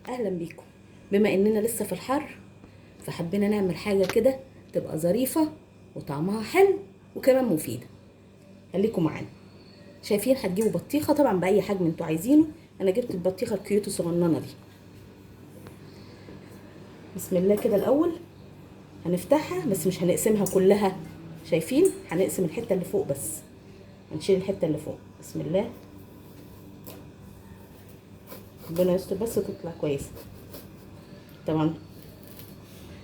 اهلا بيكم. بما اننا لسه في الحر فحبينا نعمل حاجه كده تبقى ظريفه وطعمها حلو وكمان مفيده. خليكم معانا. شايفين هتجيبوا بطيخه طبعا باي حجم انتوا عايزينه. انا جبت البطيخه الكيوت الصغننه دي. بسم الله كده الاول هنفتحها بس مش هنقسمها كلها. شايفين هنقسم الحته اللي فوق بس. هنشيل الحته اللي فوق. بسم الله. ربنا يستر بس تطلع كويسه. طبعا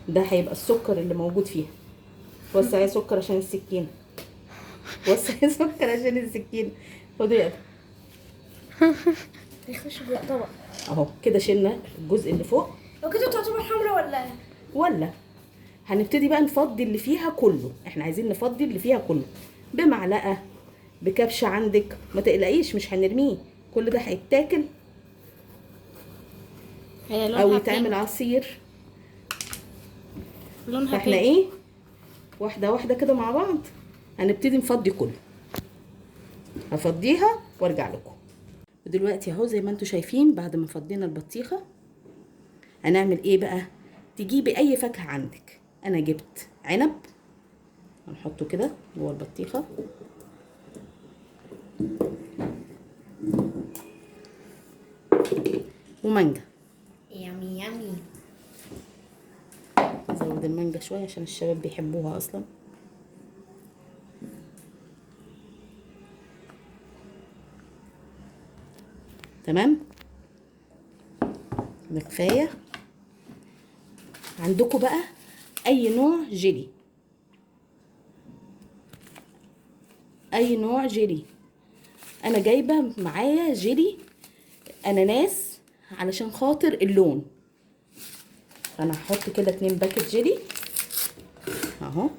ده هيبقى السكر اللي موجود فيها. وسعي سكر عشان السكينه. وسعي سكر عشان السكينه. خدي يا يخش في الطبق. اهو كده شلنا الجزء اللي فوق. لو كده تعتبر حمرا ولا هنبتدي بقى نفضي اللي فيها كله. احنا عايزين نفضي اللي فيها كله بمعلقه بكبشه عندك. ما تقلقيش مش هنرميه. كل ده هيتاكل او يتعمل عصير. لونها فاحنا ايه واحده واحده كده مع بعض هنبتدي نفضي كله. هفضيها وارجع لكم. ودلوقتي اهو زي ما انتم شايفين بعد ما فضينا البطيخه هنعمل ايه بقى. تجيبي اي فاكهه عندك. انا جبت عنب هنحطه كده جوه البطيخه. ومانجا. يامي يامي. نزود المانجا شويه عشان الشباب بيحبوها اصلا. تمام ده كفايه. عندكم بقى اي نوع جيلي. اي نوع جيلي. انا جايبه معايا جيلي اناناس علشان خاطر اللون. انا هحط كده 2 باكت جيلي اهو.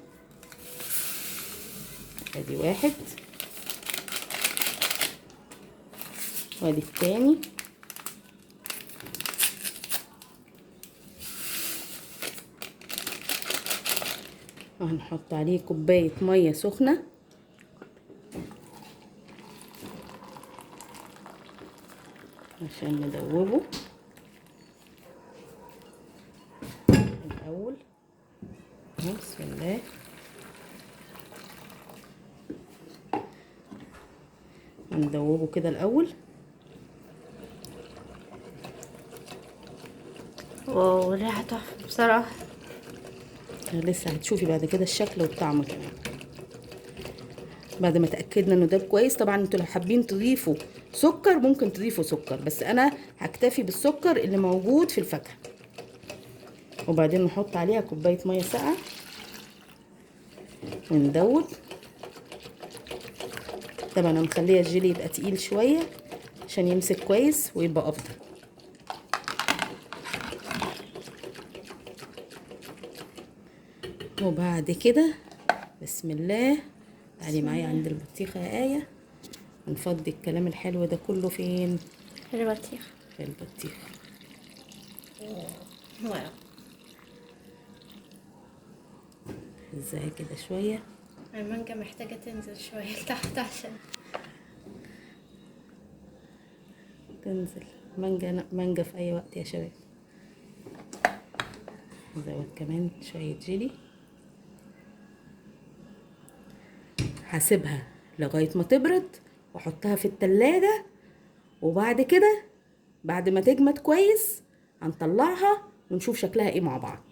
ادي واحد وادي التاني. وهنحط عليه كوبايه ميه سخنه عشان ندوبه الاول. بسم الله. هندوبه كده الاول. واو ريحة تحفة بصراحة. لسه هتشوفي بعد كده الشكل والطعم كمان. بعد ما تأكدنا انه ده كويس. طبعا انتوا لو حابين تضيفوا سكر ممكن تضيفوا سكر بس انا هكتفي بالسكر اللي موجود في الفاكهة. وبعدين نحط عليها كوباية مية ساقعة وندوب. طبعا انا مخليه الجيلي يبقى تقيل شوية عشان يمسك كويس ويبقى افضل. وبعد كده بسم الله تعالي معايا عند البطيخة يا آية. هنفضي الكلام الحلو ده كله فين؟ في البطيخ. في البطيخ. ازاي كده شوية. المانجا محتاجة تنزل شوية تحت عشان تنزل. مانجا في اي وقت يا شباب. نزود كمان شوية جيلي. هسيبها لغاية ما تبرد واحطها في التلاجة. وبعد كده بعد ما تجمد كويس هنطلعها ونشوف شكلها ايه مع بعض.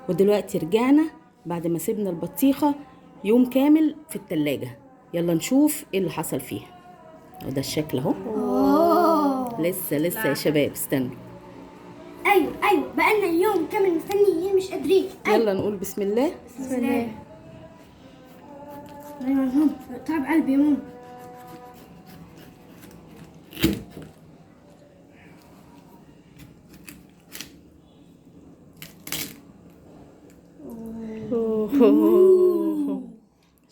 ودلوقتي رجعنا بعد ما سيبنا البطيخة يوم كامل في التلاجة. يلا نشوف ايه اللي حصل فيها. وده الشكل اهو. لسه يا شباب استنوا. ايوه بقالنا يوم كامل مستنيين مش قادرين. يلا نقول بسم الله. بسم الله. ايوه يا ماما تعب قلبي يا ماما.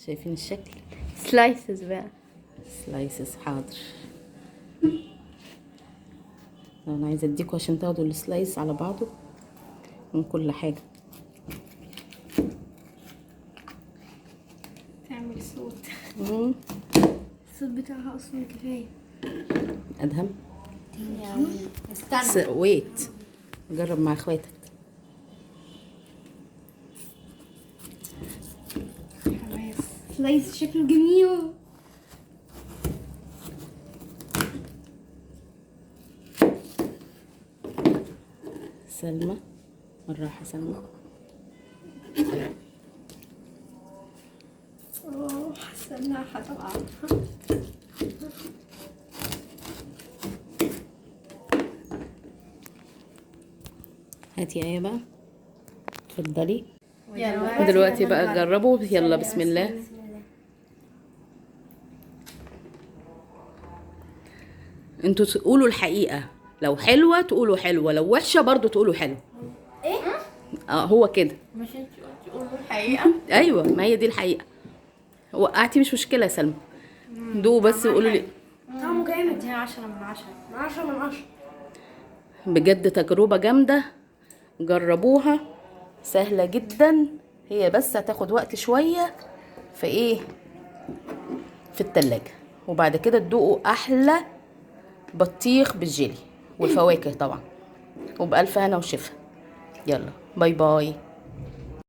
شايفين الشكل. سلايسز بقى. سلايسز حاضر. انا عايزه اديكوا عشان تاخدوا السلايس على بعضه من كل حاجه. تعمل صوت. الصوت بتاعها اصلا كفايه. ادهم. استنى. ويت جرب مع اخواتك. سلايس شكله جميل. سلمى، بالراحة سلمى. حاسة انها هتقع. هاتي يا ايه بقى، اتفضلي. يلا دلوقتي بقى جربوا، يلا بسم الله. انتوا تقولوا الحقيقة، لو حلوة تقولوا حلوة، لو وحشة برضو تقولوا حلو. ايه؟ هو كده. مش انت تقولوا الحقيقة؟ ايوه، ما هي دي الحقيقة. وقعتي مش مشكلة يا سلمى، دوقوا بس وقولوا لي. طعمه جامد. اديها 10 من 10. 10 من 10. بجد تجربة جامدة، جربوها، سهلة جدا. هي بس هتاخد وقت شوية في ايه، في التلاجة، وبعد كده تدوقوا احلى بطيخ بالجيلي والفواكه طبعا، وبألف هنا وشفا. يلا باي باي.